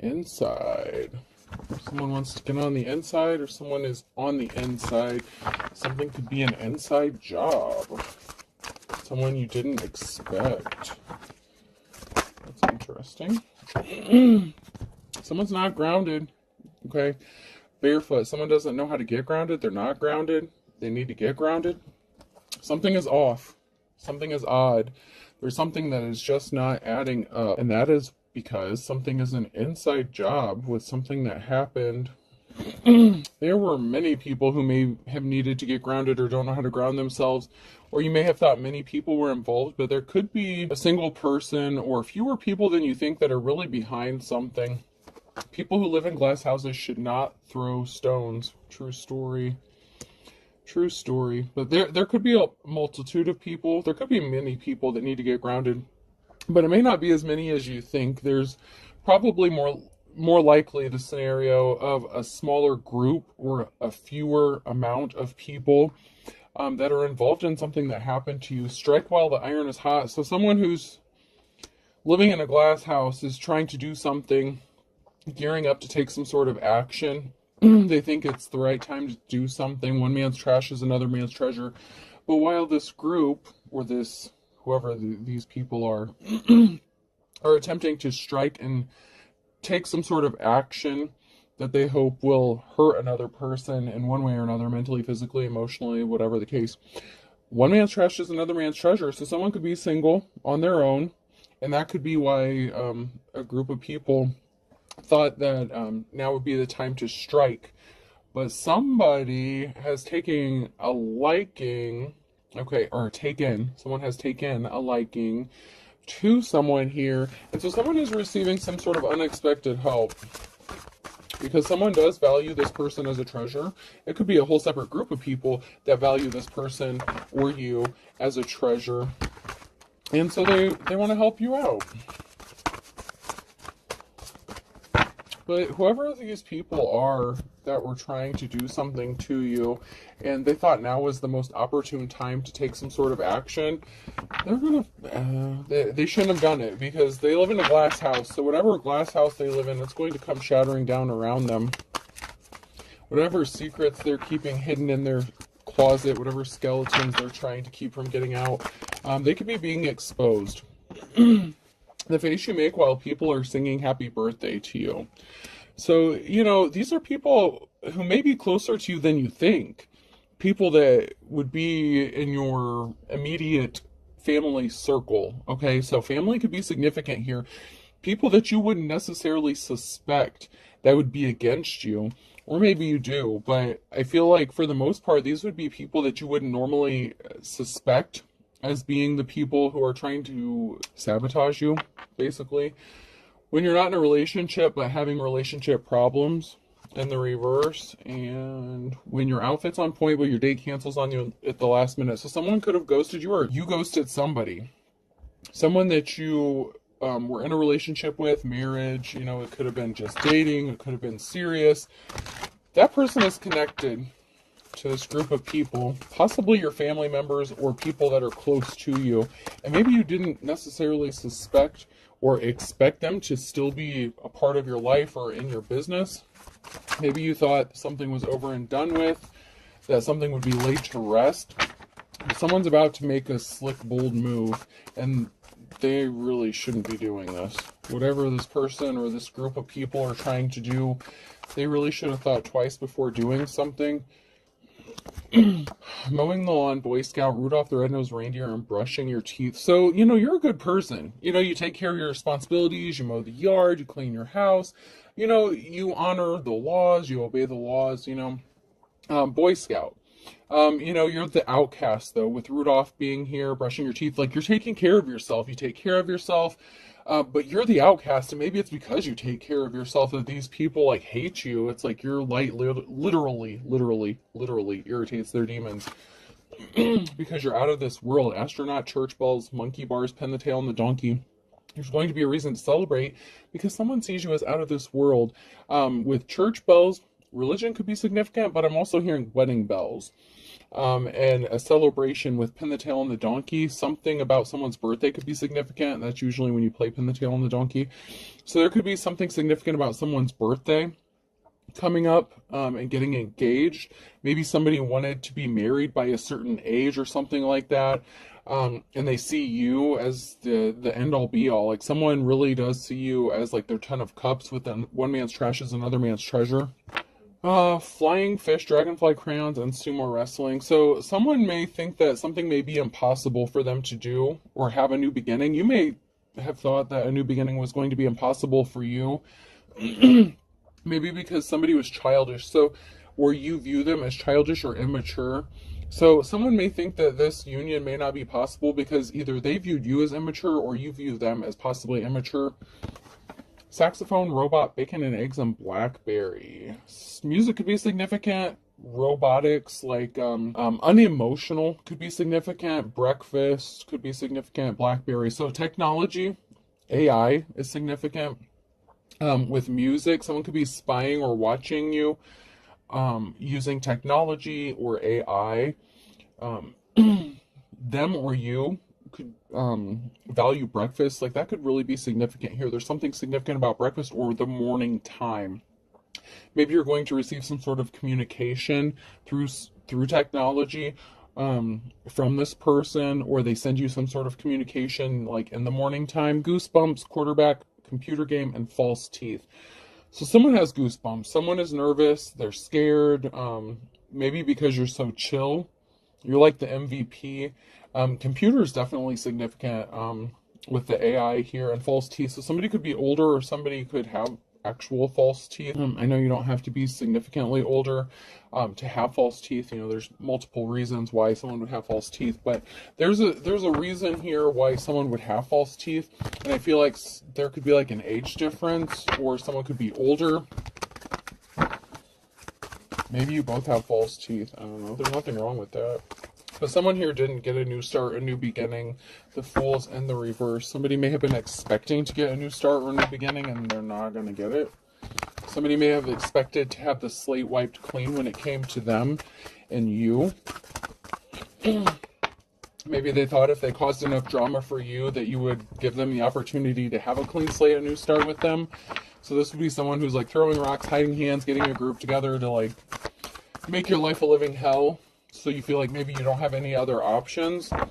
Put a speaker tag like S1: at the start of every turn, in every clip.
S1: inside. Someone wants to get on the inside, or someone is on the inside. Something could be an inside job. Someone you didn't expect. That's interesting. Someone's not grounded. Okay. Barefoot. Someone doesn't know how to get grounded. They're not grounded. They need to get grounded. Something is off. Something is odd. There's something that is just not adding up. And that is because something is an inside job with something that happened. There were many people who may have needed to get grounded or don't know how to ground themselves, or you may have thought many people were involved, but there could be a single person or fewer people than you think that are really behind something. People who live in glass houses should not throw stones. True story. True story. But there could be a multitude of people. There could be many people that need to get grounded, but it may not be as many as you think. There's probably more likely the scenario of a smaller group or a fewer amount of people that are involved in something that happened to you. Strike while the iron is hot. So someone who's living in a glass house is trying to do something, gearing up to take some sort of action. They think it's the right time to do something. One man's trash is another man's treasure. But while this group, or this, whoever these people are attempting to strike and take some sort of action that they hope will hurt another person in one way or another, mentally, physically, emotionally, whatever the case. One man's trash is another man's treasure. So someone could be single on their own, and that could be why a group of people thought that now would be the time to strike. But somebody has taken a liking, someone has taken a liking to someone here. And so someone is receiving some sort of unexpected help, because someone does value this person as a treasure. It could be a whole separate group of people that value this person or you as a treasure. And so they want to help you out. But whoever these people are that were trying to do something to you, and they thought now was the most opportune time to take some sort of action, they shouldn't have done it, because they live in a glass house. So whatever glass house they live in, it's going to come shattering down around them. Whatever secrets they're keeping hidden in their closet, whatever skeletons they're trying to keep from getting out, they could be being exposed. The face you make while people are singing happy birthday to you. So, these are people who may be closer to you than you think. People that would be in your immediate family circle. Okay, so family could be significant here. People that you wouldn't necessarily suspect that would be against you. Or maybe you do, but I feel like for the most part, these would be people that you wouldn't normally suspect as being the people who are trying to sabotage you, basically. When you're not in a relationship, but having relationship problems in the reverse, and when your outfit's on point, but your date cancels on you at the last minute. So someone could have ghosted you, or you ghosted somebody. Someone that you were in a relationship with, marriage, it could have been just dating, it could have been serious. That person is connected to this group of people, possibly your family members or people that are close to you, and maybe you didn't necessarily suspect or expect them to still be a part of your life or in your business. Maybe you thought something was over and done with, that something would be laid to rest. Someone's about to make a slick, bold move, and they really shouldn't be doing this. Whatever this person or this group of people are trying to do, they really should have thought twice before doing something. Mowing the lawn, Boy Scout, Rudolph the Red-Nosed Reindeer, and brushing your teeth. So, you're a good person. You take care of your responsibilities, you mow the yard, you clean your house, you honor the laws, you obey the laws, Boy Scout. You're the outcast, though, with Rudolph being here, brushing your teeth. Like, you're taking care of yourself. You take care of yourself, but you're the outcast, and maybe it's because you take care of yourself that these people, hate you. It's like your light literally irritates their demons. Because you're out of this world. Astronaut, church bells, monkey bars, pin the tail on the donkey. There's going to be a reason to celebrate, because someone sees you as out of this world. With church bells, Religion could be significant, but I'm also hearing wedding bells. And a celebration with pin the tail on the donkey. Something about someone's birthday could be significant. That's usually when you play pin the tail on the donkey. So there could be something significant about someone's birthday coming up, and getting engaged. Maybe somebody wanted to be married by a certain age or something like that. And they see you as the end all be all. Like someone really does see you as like their 10 of cups, with one man's trash is another man's treasure. Flying fish, dragonfly crayons, and sumo wrestling. So someone may think that something may be impossible for them to do or have a new beginning. You may have thought that a new beginning was going to be impossible for you. Maybe because somebody was childish. So, or you view them as childish or immature. So someone may think that this union may not be possible because either they viewed you as immature or you view them as possibly immature. Saxophone, robot, bacon and eggs, and blackberry. Music could be significant. Robotics, like unemotional, could be significant. Breakfast could be significant. Blackberry. So technology, AI is significant. With music, someone could be spying or watching you using technology or AI. Them or you could value breakfast. Like that could really be significant here. There's something significant about breakfast or the morning time. Maybe you're going to receive some sort of communication through technology from this person, or they send you some sort of communication like in the morning time. Goosebumps, quarterback, computer game, and false teeth. So someone has goosebumps. Someone is nervous. They're scared. Maybe because you're so chill. You're like the MVP. Computer is definitely significant with the AI here, and false teeth. So somebody could be older, or somebody could have actual false teeth. I know you don't have to be significantly older to have false teeth. You know, there's multiple reasons why someone would have false teeth, but there's a reason here why someone would have false teeth, and I feel like there could be like an age difference, or someone could be older. Maybe you both have false teeth. I don't know. There's nothing wrong with that. But someone here didn't get a new start, a new beginning. The Fool's in the reverse. Somebody may have been expecting to get a new start or a new beginning, and they're not going to get it. Somebody may have expected to have the slate wiped clean when it came to them and you. Maybe they thought if they caused enough drama for you that you would give them the opportunity to have a clean slate, a new start with them. So this would be someone who's like throwing rocks, hiding hands, getting a group together to like make your life a living hell. So you feel like maybe you don't have any other options, but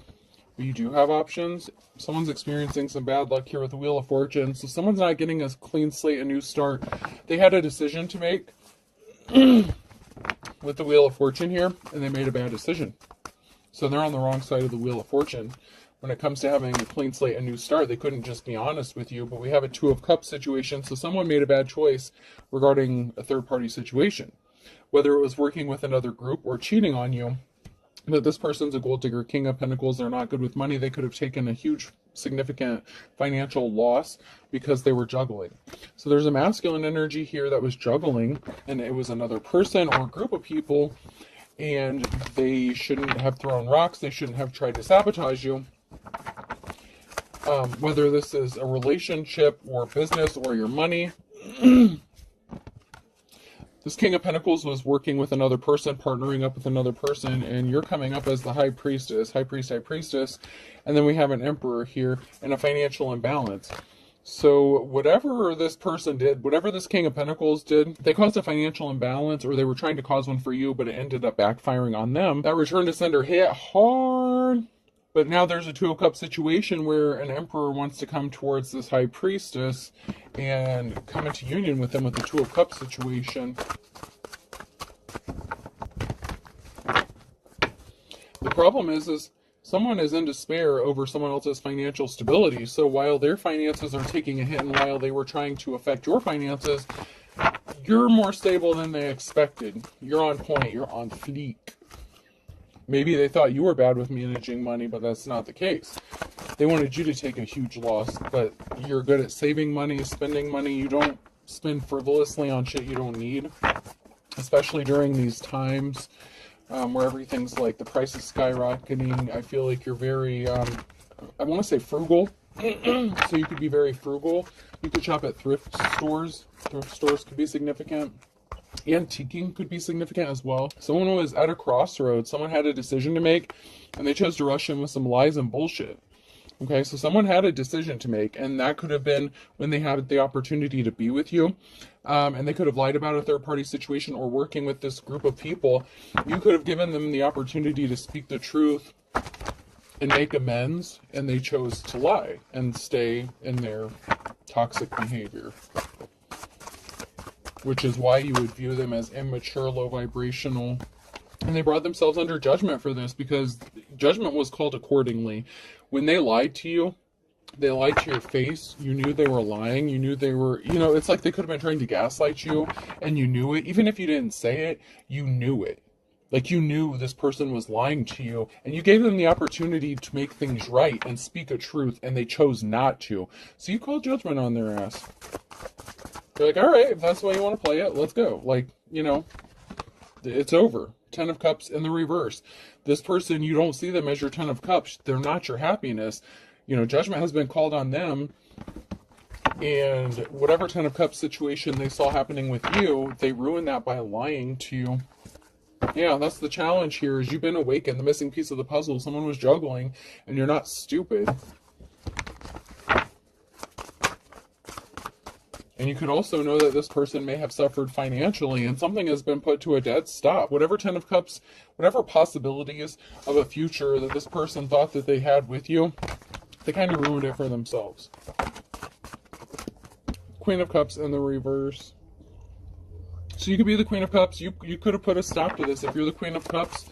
S1: you do have options. Someone's experiencing some bad luck here with the Wheel of Fortune. So someone's not getting a clean slate, a new start. They had a decision to make with the Wheel of Fortune here, and they made a bad decision. So they're on the wrong side of the Wheel of Fortune. When it comes to having a clean slate, a new start, they couldn't just be honest with you, but we have a Two of Cups situation. So someone made a bad choice regarding a third-party situation. Whether it was working with another group or cheating on you. But this person's a gold digger, King of Pentacles. They're not good with money. They could have taken a huge, significant financial loss because they were juggling. So there's a masculine energy here that was juggling, and it was another person or group of people, and they shouldn't have thrown rocks. They shouldn't have tried to sabotage you. Whether this is a relationship or business or your money. This King of Pentacles was working with another person, partnering up with another person, and you're coming up as the High Priestess, High Priest, High Priestess, and then we have an Emperor here and a financial imbalance. So whatever this person did, whatever this King of Pentacles did, they caused a financial imbalance, or they were trying to cause one for you, but it ended up backfiring on them. That return to sender hit hard. But now there's a Two of Cups situation where an Emperor wants to come towards this High Priestess and come into union with them with the Two of Cups situation. The problem is someone is in despair over someone else's financial stability. So while their finances are taking a hit and while they were trying to affect your finances, you're more stable than they expected. You're on point. You're on fleek. Maybe they thought you were bad with managing money, but that's not the case. They wanted you to take a huge loss, but you're good at saving money, spending money. You don't spend frivolously on shit you don't need, especially during these times where everything's like the price is skyrocketing. I feel like you're very, I want to say frugal. So you could be very frugal. You could shop at thrift stores. Thrift stores could be significant. Antiquing could be significant as well. Someone was at a crossroads. Someone had a decision to make, and they chose to rush in with some lies and bullshit. Okay, so someone had a decision to make, and that could have been when they had the opportunity to be with you, and they could have lied about a third-party situation, or working with this group of people. You could have given them the opportunity to speak the truth and make amends, and they chose to lie and stay in their toxic behavior, which is why you would view them as immature, low vibrational. And they brought themselves under judgment for this, because judgment was called accordingly. When they lied to you, they lied to your face. You knew they were lying. You knew they were, it's like they could have been trying to gaslight you, and you knew it. Even if you didn't say it, you knew it. Like, you knew this person was lying to you, and you gave them the opportunity to make things right and speak a truth, and they chose not to. So you called judgment on their ass. You're like, all right, if that's the way you want to play it, let's go. Like, it's over. 10 of Cups in the reverse. This person, you don't see them as your 10 of Cups. They're not your happiness. Judgment has been called on them. And whatever 10 of Cups situation they saw happening with you, they ruined that by lying to you. Yeah, that's the challenge here, is you've been awakened. The missing piece of the puzzle. Someone was juggling, and you're not stupid. And you could also know that this person may have suffered financially, and something has been put to a dead stop. Whatever 10 of Cups, whatever possibilities of a future that this person thought that they had with you, they kind of ruined it for themselves. Queen of Cups in the reverse. So you could be the Queen of Cups. You could have put a stop to this. If you're the Queen of Cups,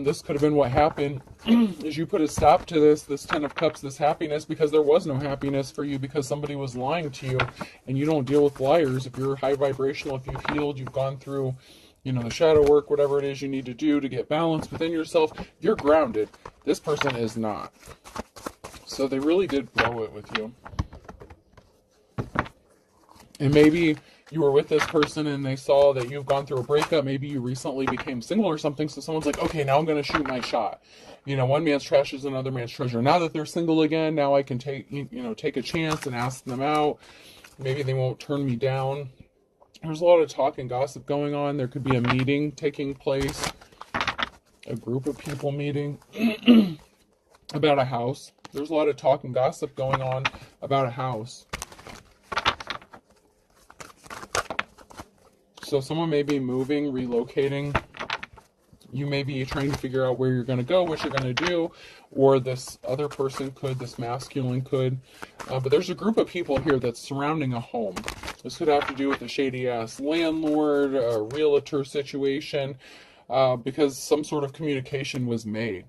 S1: this could have been what happened, is you put a stop to this 10 of Cups, this happiness, because there was no happiness for you, because somebody was lying to you, and you don't deal with liars. If you're high vibrational, if you've healed, you've gone through, the shadow work, whatever it is you need to do to get balance within yourself, you're grounded. This person is not. So they really did blow it with you. And maybe you were with this person and they saw that you've gone through a breakup. Maybe you recently became single or something. So someone's like, okay, now I'm going to shoot my shot. One man's trash is another man's treasure. Now that they're single again, now I can take a chance and ask them out. Maybe they won't turn me down. There's a lot of talk and gossip going on. There could be a meeting taking place, a group of people meeting about a house. There's a lot of talk and gossip going on about a house. So someone may be moving, relocating. You may be trying to figure out where you're going to go, what you're going to do, or this other person could, this masculine could. But there's a group of people here that's surrounding a home. This could have to do with a shady-ass landlord, a realtor situation, because some sort of communication was made.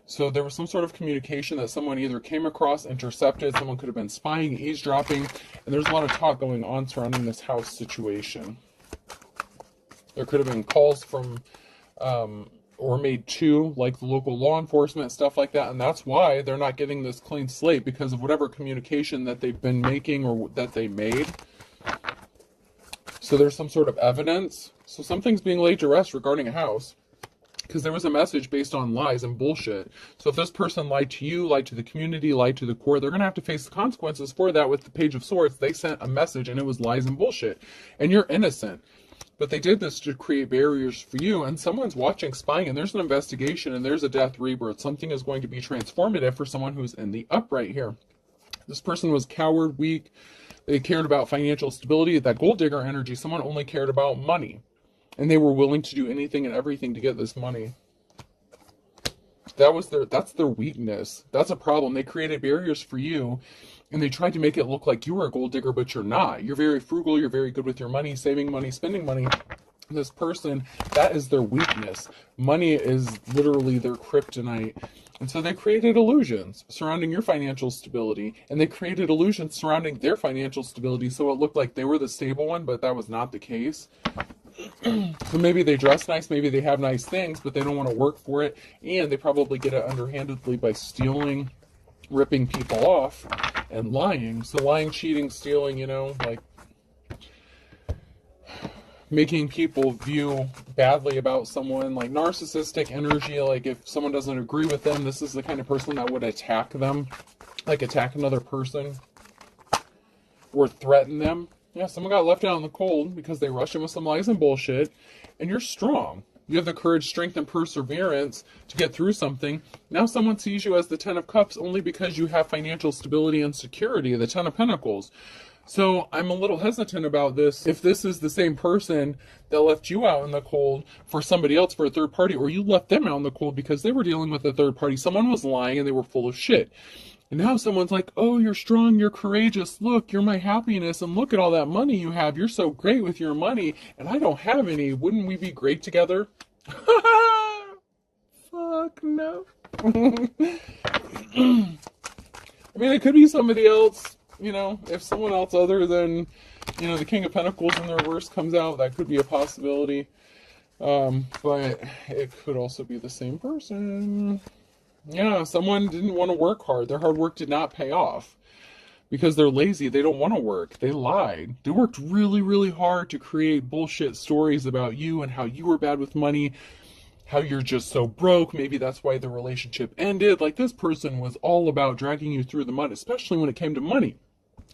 S1: So there was some sort of communication that someone either came across, intercepted, someone could have been spying, eavesdropping, and there's a lot of talk going on surrounding this house situation. There could have been calls from, or made to, like the local law enforcement, stuff like that. And that's why they're not getting this clean slate, because of whatever communication that they've been making or that they made. So there's some sort of evidence. So something's being laid to rest regarding a house, because there was a message based on lies and bullshit. So if this person lied to you, lied to the community, lied to the core, they're going to have to face the consequences for that. With the Page of Swords, they sent a message and it was lies and bullshit. And you're innocent. But they did this to create barriers for you, and someone's watching, spying, and there's an investigation, and there's a death rebirth. Something is going to be transformative for someone who's in the upright here. This person was coward, weak. They cared about financial stability. That gold digger energy, someone only cared about money. And they were willing to do anything and everything to get this money. That's their weakness. That's a problem. They created barriers for you, and they tried to make it look like you were a gold digger, but you're not. You're very frugal. You're very good with your money, saving money, spending money. This person, that is their weakness. Money is literally their kryptonite. And so they created illusions surrounding your financial stability, and they created illusions surrounding their financial stability, so it looked like they were the stable one, but that was not the case. So maybe they dress nice, maybe they have nice things, but they don't want to work for it, and they probably get it underhandedly by stealing, ripping people off, and lying. So lying, cheating, stealing, like making people view badly about someone, like narcissistic energy. Like if someone doesn't agree with them, this is the kind of person that would attack them, like attack another person or threaten them. Yeah, someone got left out in the cold because they rushed in with some lies and bullshit, and you're strong. You have the courage, strength, and perseverance to get through something. Now someone sees you as the Ten of Cups only because you have financial stability and security, the Ten of Pentacles. So I'm a little hesitant about this. If this is the same person that left you out in the cold for somebody else, for a third party, or you left them out in the cold because they were dealing with a third party, someone was lying and they were full of shit. And now someone's like, oh, you're strong, you're courageous, look, you're my happiness, and look at all that money you have, you're so great with your money, and I don't have any, wouldn't we be great together? Fuck no. I mean, it could be somebody else, you know, if someone else other than, you know, the King of Pentacles in the reverse comes out, that could be a possibility. But it could also be the same person. Yeah, someone didn't want to work hard. Their hard work did not pay off because they're lazy. They don't want to work. They lied. They worked really, really hard to create bullshit stories about you and how you were bad with money, how you're just so broke. Maybe that's why the relationship ended. Like, this person was all about dragging you through the mud, especially when it came to money.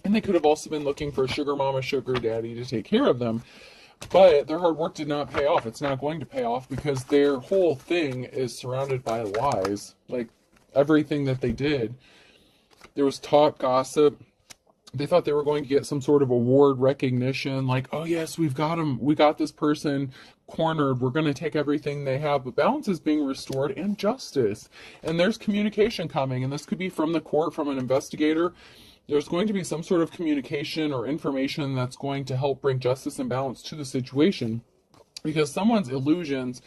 S1: And they could have also been looking for a sugar mama, sugar daddy to take care of them. But their hard work did not pay off. It's not going to pay off because their whole thing is surrounded by lies. Like, everything that they did, there was talk, gossip. They thought they were going to get some sort of award recognition. Like, oh yes, we've got them. We got this person cornered. We're going to take everything they have. But balance is being restored and justice. And there's communication coming. And this could be from the court, from an investigator. There's going to be some sort of communication or information that's going to help bring justice and balance to the situation. Because someone's illusions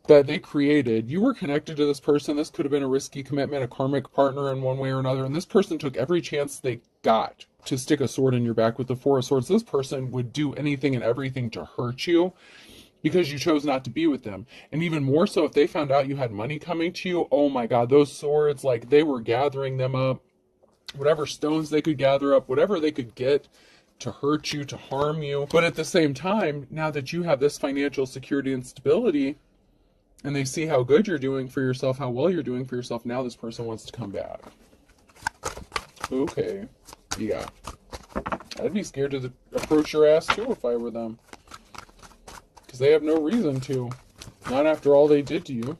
S1: that they created, you were connected to this person. This could have been a risky commitment, a karmic partner in one way or another. And this person took every chance they got to stick a sword in your back with the Four of Swords. This person would do anything and everything to hurt you because you chose not to be with them. And even more so, if they found out you had money coming to you, oh my God, those swords, like, they were gathering them up. Whatever stones they could gather up, whatever they could get to hurt you, to harm you. But at the same time, now that you have this financial security and stability, and they see how good you're doing for yourself, how well you're doing for yourself, now this person wants to come back. Okay. Yeah. I'd be scared to approach your ass too if I were them. Because they have no reason to. Not after all they did to you.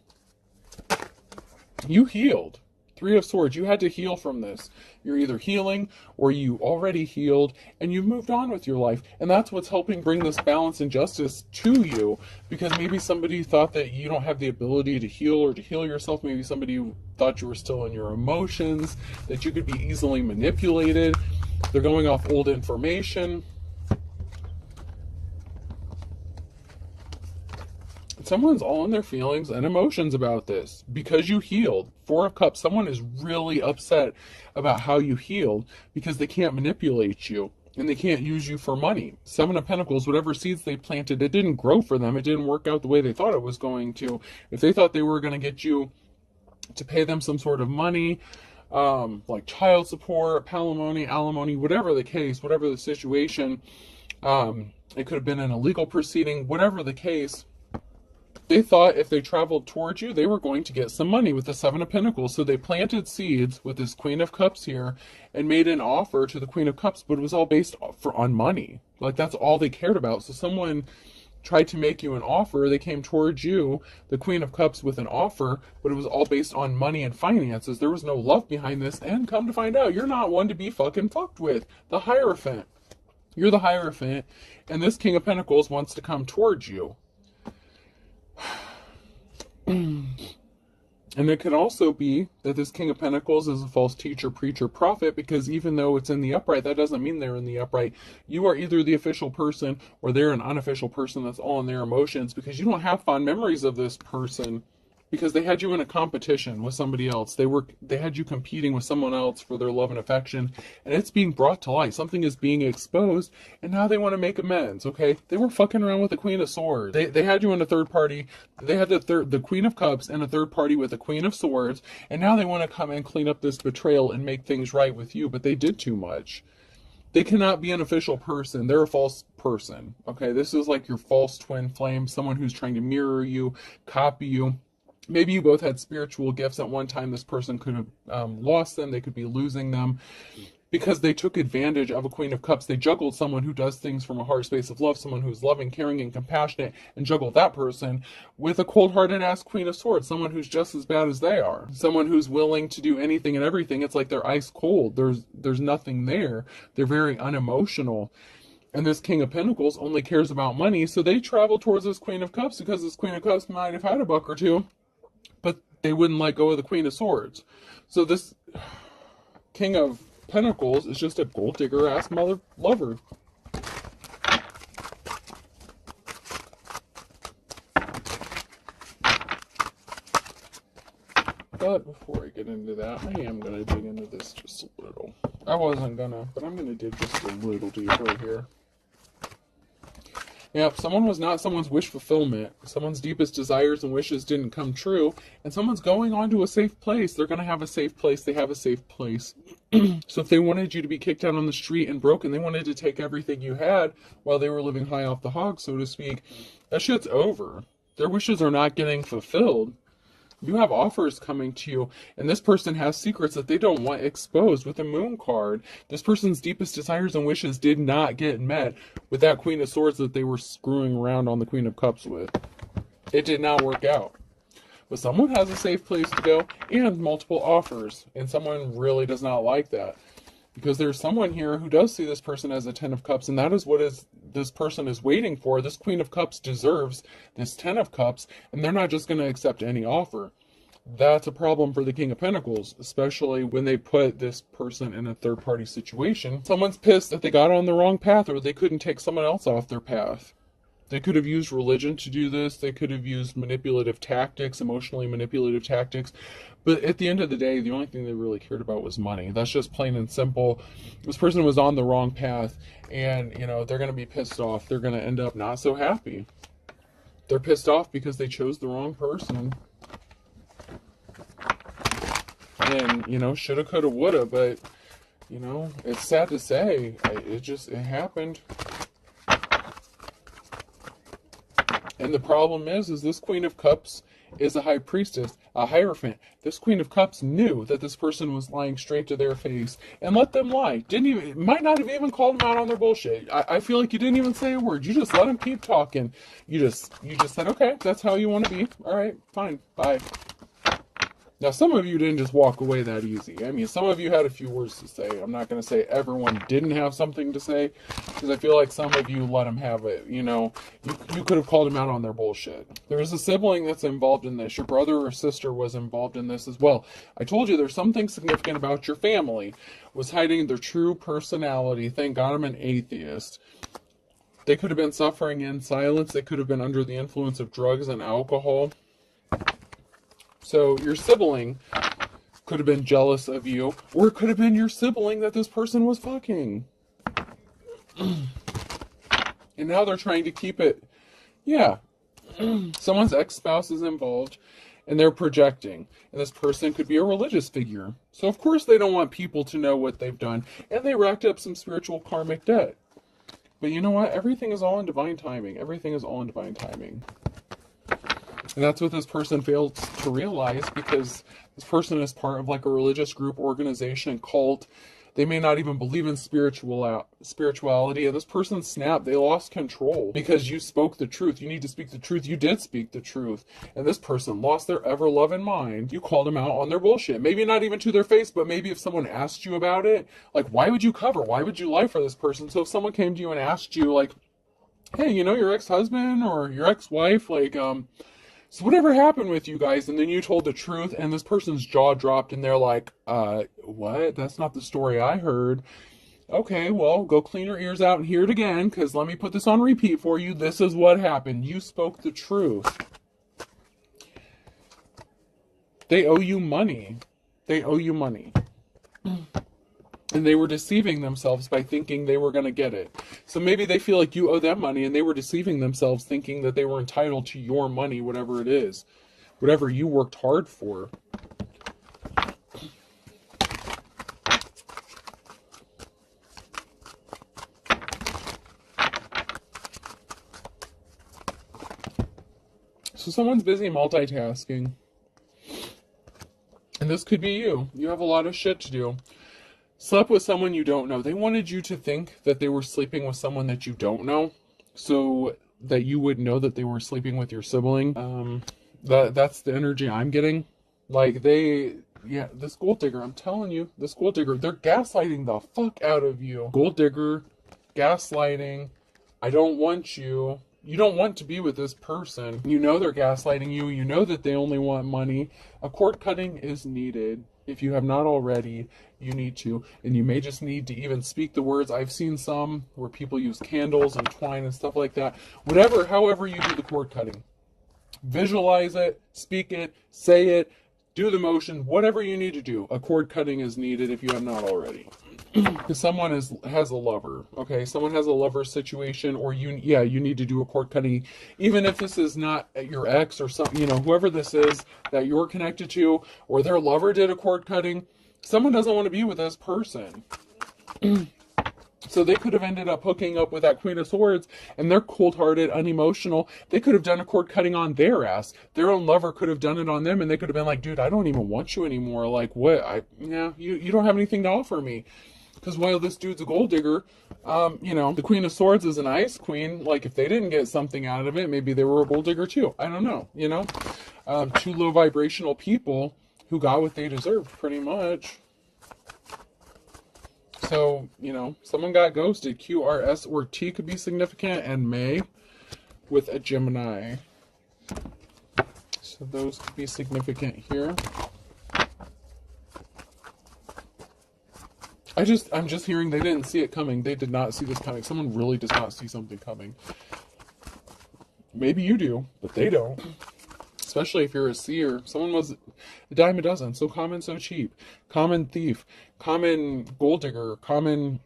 S1: You healed. Three of Swords, you had to heal from this. You're either healing or you already healed and you've moved on with your life. And that's what's helping bring this balance and justice to you. Because maybe somebody thought that you don't have the ability to heal or to heal yourself. Maybe somebody thought you were still in your emotions, that you could be easily manipulated. They're going off old information. Someone's all in their feelings and emotions about this because you healed. Four of Cups, someone is really upset about how you healed because they can't manipulate you and they can't use you for money. Seven of Pentacles, whatever seeds they planted, it didn't grow for them. It didn't work out the way they thought it was going to. If they thought they were going to get you to pay them some sort of money, like child support, alimony, whatever the case, whatever the situation, it could have been an illegal proceeding, whatever the case, they thought if they traveled towards you, they were going to get some money with the Seven of Pentacles. So they planted seeds with this Queen of Cups here and made an offer to the Queen of Cups, but it was all based on money. Like, that's all they cared about. So someone tried to make you an offer. They came towards you, the Queen of Cups, with an offer, but it was all based on money and finances. There was no love behind this. And come to find out, you're not one to be fucking fucked with. The Hierophant. You're the Hierophant, and this King of Pentacles wants to come towards you. And it could also be that this King of Pentacles is a false teacher, preacher, prophet, because even though it's in the upright, that doesn't mean they're in the upright. You are either the official person or they're an unofficial person that's all in their emotions, because you don't have fond memories of this person because they had you in a competition with somebody else. They had you competing with someone else for their love and affection, and it's being brought to light. Something is being exposed, and now they want to make amends, okay? They were fucking around with the Queen of Swords. They had you in a third party. They had the Queen of Cups and a third party with the Queen of Swords, and now they want to come and clean up this betrayal and make things right with you, but they did too much. They cannot be an official person. They're a false person, okay? This is like your false twin flame, someone who's trying to mirror you, copy you. Maybe you both had spiritual gifts at one time. This person could have lost them. They could be losing them. because they took advantage of a Queen of Cups. They juggled someone who does things from a heart space of love, someone who's loving, caring, and compassionate, and juggled that person with a cold-hearted ass Queen of Swords, someone who's just as bad as they are, someone who's willing to do anything and everything. It's like they're ice cold. There's nothing there. They're very unemotional. And this King of Pentacles only cares about money, so they travel towards this Queen of Cups because this Queen of Cups might have had a buck or two, but they wouldn't let go of the Queen of Swords. So this King of Pentacles is just a gold digger ass mother lover. But before I get into that, I am going to dig into this just a little. I wasn't gonna, but I'm going to dig just a little deeper here. Yep, someone was not someone's wish fulfillment. Someone's deepest desires and wishes didn't come true, and someone's going on to a safe place. They're going to have a safe place. They have a safe place. So if they wanted you to be kicked out on the street and broken, they wanted to take everything you had while they were living high off the hog, so to speak, that shit's over. Their wishes are not getting fulfilled. You have offers coming to you, and this person has secrets that they don't want exposed with a moon card. This person's deepest desires and wishes did not get met with that Queen of Swords that they were screwing around on the Queen of Cups with. It did not work out. But someone has a safe place to go and multiple offers, and someone really does not like that. Because there's someone here who does see this person as a Ten of Cups, and that is what this person is waiting for. This Queen of Cups deserves this Ten of Cups, and they're not just going to accept any offer. That's a problem for the King of Pentacles, especially when they put this person in a third-party situation. Someone's pissed that they got on the wrong path, or they couldn't take someone else off their path. They could have used religion to do this. They could have used manipulative tactics, emotionally manipulative tactics. But at the end of the day, the only thing they really cared about was money. That's just plain and simple. This person was on the wrong path, and, you know, they're going to be pissed off. They're going to end up not so happy. They're pissed off because they chose the wrong person. And, you know, shoulda, coulda, woulda, but, you know, it's sad to say. It happened. And the problem is this Queen of Cups is a high priestess, a hierophant. This Queen of Cups knew that this person was lying straight to their face and let them lie. Might not have even called them out on their bullshit. I feel like you didn't even say a word. You just let them keep talking. You just said, okay, that's how you want to be. All right, fine, bye. Now, some of you didn't just walk away that easy. I mean, some of you had a few words to say. I'm not going to say everyone didn't have something to say, because I feel like some of you let them have it. You know, you could have called them out on their bullshit. There is a sibling that's involved in this. Your brother or sister was involved in this as well. I told you there's something significant about your family. Was hiding their true personality. Thank God I'm an atheist. They could have been suffering in silence. They could have been under the influence of drugs and alcohol. So your sibling could have been jealous of you, or it could have been your sibling that this person was fucking. And now they're trying to keep it. Yeah. Someone's ex-spouse is involved, and they're projecting. And this person could be a religious figure. So of course they don't want people to know what they've done, and they racked up some spiritual karmic debt. But you know what? Everything is all in divine timing. Everything is all in divine timing. And that's what this person failed to realize, because this person is part of like a religious group, organization, cult. They may not even believe in spirituality. And this person snapped. They lost control because you spoke the truth. You need to speak the truth. You did speak the truth. And this person lost their ever-loving mind. You called them out on their bullshit. Maybe not even to their face, but maybe if someone asked you about it, like, why would you cover? Why would you lie for this person? So if someone came to you and asked you, like, hey, you know, your ex-husband or your ex-wife, like, so whatever happened with you guys? And then you told the truth, and this person's jaw dropped, and they're like, what? That's not the story I heard. Okay, well, go clean your ears out and hear it again, because let me put this on repeat for you. This is what happened. You spoke the truth. They owe you money. They owe you money. And they were deceiving themselves by thinking they were going to get it. So maybe they feel like you owe them money, and they were deceiving themselves thinking that they were entitled to your money, whatever it is. Whatever you worked hard for. So someone's busy multitasking. And this could be you. You have a lot of shit to do. slept with someone you don't know. They wanted you to think that they were sleeping with someone that you don't know, so that you would know that they were sleeping with your sibling. That's the energy I'm getting. Like, yeah, this gold digger, I'm telling you, this gold digger, they're gaslighting the fuck out of you. Gold digger, gaslighting, I don't want you. You don't want to be with this person. You know they're gaslighting you. You know that they only want money. A cord cutting is needed. If you have not already, you need to. And you may just need to even speak the words. I've seen some where people use candles and twine and stuff like that. Whatever, however you do the cord cutting. Visualize it, speak it, say it, do the motion, whatever you need to do. A cord cutting is needed if you have not already. Because someone has a lover, okay? Someone has a lover situation, or you need to do a cord cutting, even if this is not your ex or something, whoever this is that you're connected to, or their lover did a cord cutting. Someone doesn't want to be with this person. So they could have ended up hooking up with that Queen of Swords, and they're cold-hearted, unemotional. They could have done a cord cutting on their ass. Their own lover could have done it on them, and they could have been like, dude, I don't even want you anymore. Like, what? You don't have anything to offer me. Because while this dude's a gold digger, the Queen of Swords is an ice queen. Like, if they didn't get something out of it, maybe they were a gold digger too. I don't know, two low vibrational people who got what they deserved, pretty much. So, someone got ghosted. Q, R, S, or T could be significant, and May with a Gemini. So those could be significant here. I'm just hearing they didn't see it coming. They did not see this coming. Someone really does not see something coming. Maybe you do, but they don't. Especially if you're a seer. Someone was a dime a dozen. So common, so cheap. Common thief. Common gold digger. Common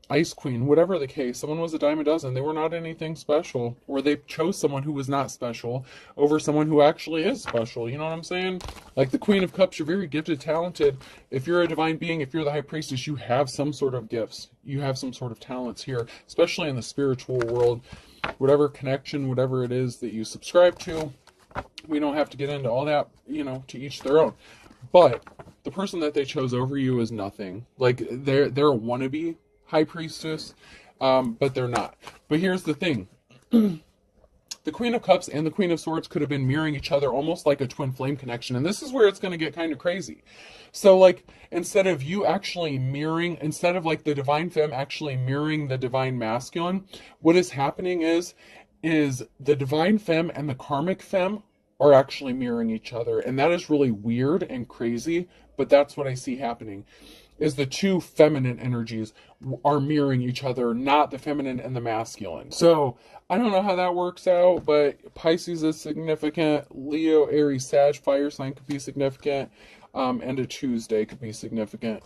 S1: ice queen. Whatever the case. Someone was a dime a dozen. They were not anything special. Or they chose someone who was not special over someone who actually is special. You know what I'm saying? Like the Queen of Cups, you're very gifted, talented. If you're a divine being, if you're the High Priestess, you have some sort of gifts. You have some sort of talents here. Especially in the spiritual world. Whatever connection, whatever it is that you subscribe to. We don't have to get into all that, to each their own. But the person that they chose over you is nothing. Like, they're a wannabe High Priestess, but they're not. But here's the thing. The Queen of Cups and the Queen of Swords could have been mirroring each other almost like a twin flame connection. And this is where it's going to get kind of crazy. So, like, instead of the Divine Femme actually mirroring the Divine Masculine, what is happening is the Divine Femme and the Karmic Femme are actually mirroring each other. And that is really weird and crazy, but that's what I see happening, is the two feminine energies are mirroring each other, not the feminine and the masculine. So I don't know how that works out, but Pisces is significant. Leo, Aries, Sag, fire sign could be significant. And a Tuesday could be significant.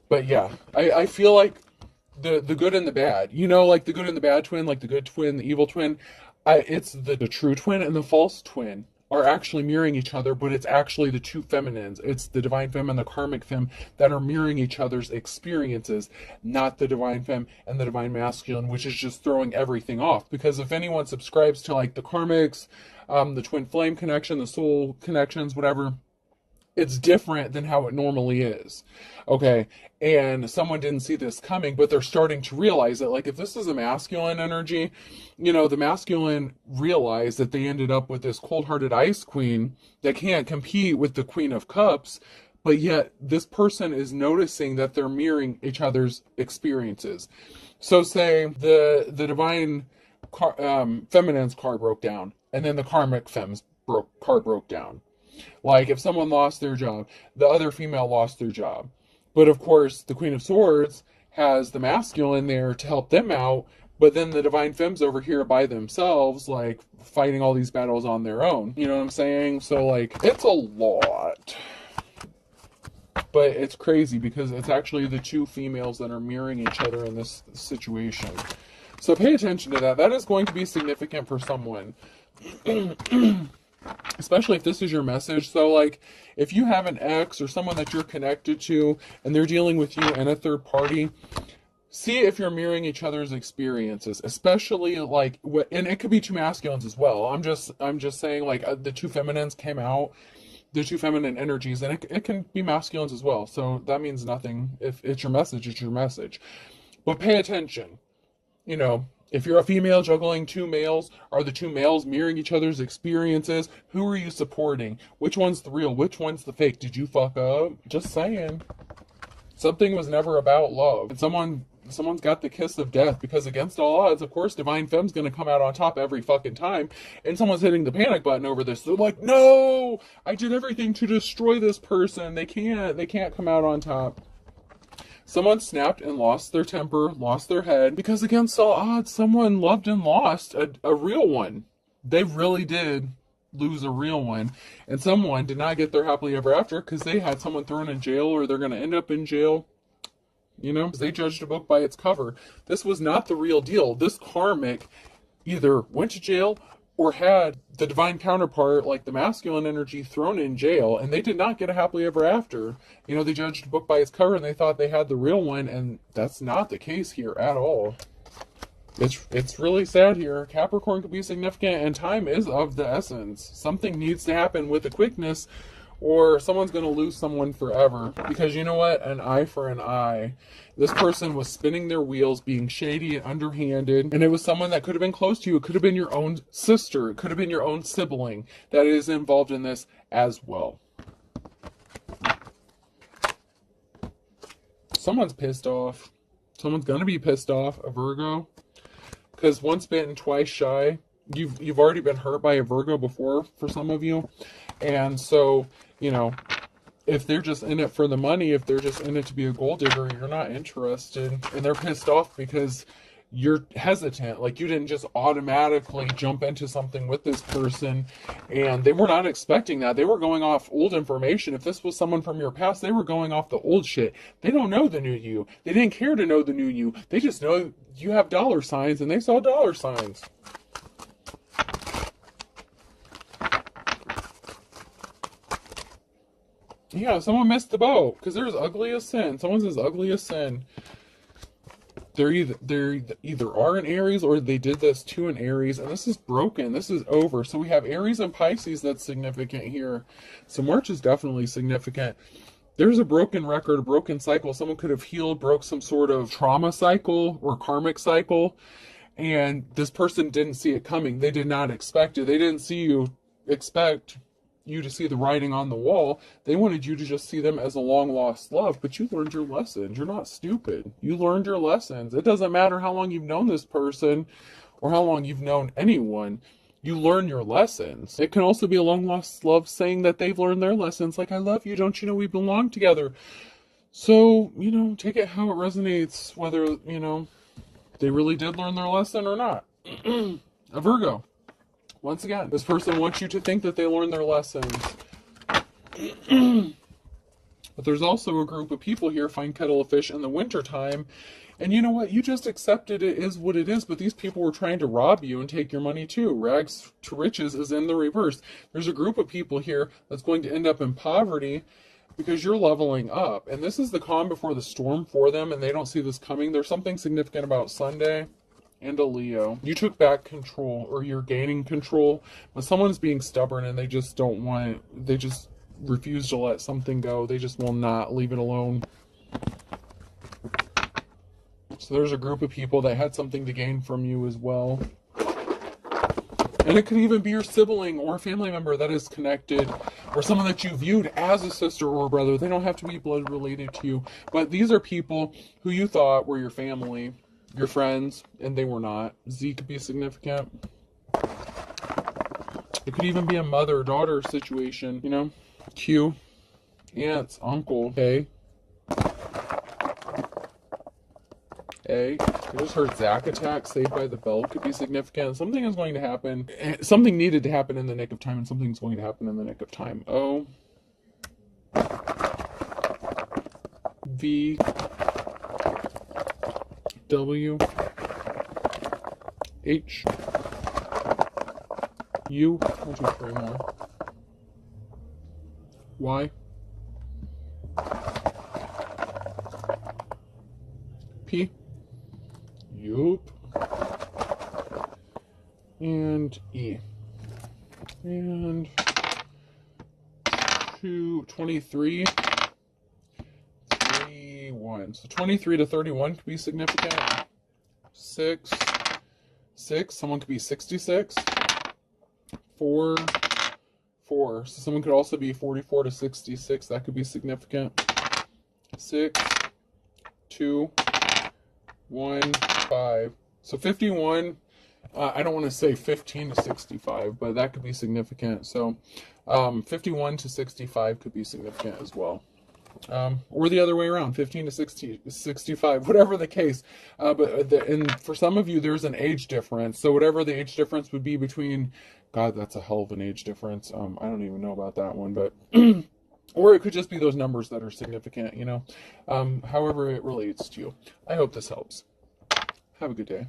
S1: But yeah, I feel like the good and the bad, like the good and the bad twin, like the good twin, the evil twin, it's the true twin and the false twin are actually mirroring each other, but it's actually the two feminines. It's the Divine Femme and the Karmic Femme that are mirroring each other's experiences, not the Divine Femme and the Divine Masculine, which is just throwing everything off. Because if anyone subscribes to like the Karmics, the twin flame connection, the soul connections, whatever, it's different than how it normally is. Okay. And someone didn't see this coming, but they're starting to realize that, like, if this is a masculine energy, the masculine realized that they ended up with this cold-hearted ice queen that can't compete with the Queen of Cups, but yet this person is noticing that they're mirroring each other's experiences. So say the divine feminine's car broke down, and then the karmic femme's car broke down. Like, if someone lost their job, the other female lost their job. But of course, the Queen of Swords has the masculine there to help them out, but then the Divine Femmes over here by themselves, like, fighting all these battles on their own. You know what I'm saying? So, like, it's a lot. But it's crazy because it's actually the two females that are mirroring each other in this situation. So pay attention to that. That is going to be significant for someone. Especially if this is your message. So, like, if you have an ex or someone that you're connected to and they're dealing with you and a third party, see if you're mirroring each other's experiences, especially like and it could be two masculines as well. I'm just saying, like, the two feminines came out, the two feminine energies, and it can be masculines as well. So that means nothing. If it's your message, it's your message. But pay attention. You know, if you're a female juggling two males, are the two males mirroring each other's experiences? Who are you supporting? Which one's the real? Which one's the fake? Did you fuck up? Just saying. Something was never about love. And someone's got the kiss of death, because against all odds, of course, Divine Femme's going to come out on top every fucking time, and someone's hitting the panic button over this. They're like, no, I did everything to destroy this person. They can't come out on top. Someone snapped and lost their temper, lost their head, because against all odds, someone loved and lost a real one. They really did lose a real one. And someone did not get their happily ever after because they had someone thrown in jail, or they're going to end up in jail. You know, they judged a book by its cover. This was not the real deal. This karmic either went to jail or had the divine counterpart, like the masculine energy, thrown in jail, and they did not get a happily ever after. You know, they judged a book by its cover and they thought they had the real one, and that's not the case here at all. It's really sad here. Capricorn could be significant, and time is of the essence. Something needs to happen with a quickness, or someone's going to lose someone forever. Because you know what? An eye for an eye. This person was spinning their wheels, being shady and underhanded, and it was someone that could have been close to you. It could have been your own sister. It could have been your own sibling that is involved in this as well. Someone's pissed off. Someone's going to be pissed off, a Virgo. Because once bitten, twice shy. You've already been hurt by a Virgo before, for some of you. And so, you know, if they're just in it for the money, if they're just in it to be a gold digger, you're not interested. And they're pissed off because you're hesitant. Like, you didn't just automatically jump into something with this person. And they were not expecting that. They were going off old information. If this was someone from your past, they were going off the old shit. They don't know the new you. They didn't care to know the new you. They just know you have dollar signs, and they saw dollar signs. Yeah, someone missed the boat, because there's ugly as sin. Someone's as ugly as sin. They're either are an Aries, or they did this to an Aries, and this is broken. This is over. So we have Aries and Pisces that's significant here. So March is definitely significant. There's a broken record, a broken cycle. Someone could have healed, broke some sort of trauma cycle or karmic cycle, and this person didn't see it coming. They did not expect it. They didn't expect you to see the writing on the wall. They wanted you to just see them as a long lost love, but you learned your lessons. You're not stupid. You learned your lessons. It doesn't matter how long you've known this person or how long you've known anyone. You learn your lessons. It can also be a long lost love saying that they've learned their lessons. Like, I love you. Don't you know we belong together? So, you know, take it how it resonates, whether, you know, they really did learn their lesson or not. A Virgo. Once again, this person wants you to think that they learned their lessons. But there's also a group of people here, find kettle of fish in the wintertime. And you know what? You just accepted it is what it is, but these people were trying to rob you and take your money too. Rags to riches is in the reverse. There's a group of people here that's going to end up in poverty because you're leveling up. And this is the calm before the storm for them, and they don't see this coming. There's something significant about Sunday. And a Leo. You took back control, or you're gaining control, but someone's being stubborn and they just don't want it. They just refuse to let something go. They just will not leave it alone. So there's a group of people that had something to gain from you as well. And it could even be your sibling or a family member that is connected, or someone that you viewed as a sister or a brother. They don't have to be blood related to you, but these are people who you thought were your family, your friends, and they were not. Z could be significant. It could even be a mother-daughter situation, you know? Q, aunts, uncle, A. I just heard Zack attack, Saved by the Bell could be significant. Something is going to happen. Something needed to happen in the nick of time, and something's going to happen in the nick of time. O. V. W. H. U. 1, 2, 3 more. Y. P. Yup. And E. And to 23, 31. So 23 to 31 could be significant. 6, 6. Someone could be 66. 4, 4. So someone could also be 44 to 66. That could be significant. 6, 2, 1, 5. So 51. I don't want to say 15 to 65, but that could be significant. So 51 to 65 could be significant as well. Or the other way around, 15 to 65, whatever the case. And for some of you, there's an age difference. So whatever the age difference would be between, God, that's a hell of an age difference. I don't even know about that one, but, or it could just be those numbers that are significant, you know, however it relates to you. I hope this helps. Have a good day.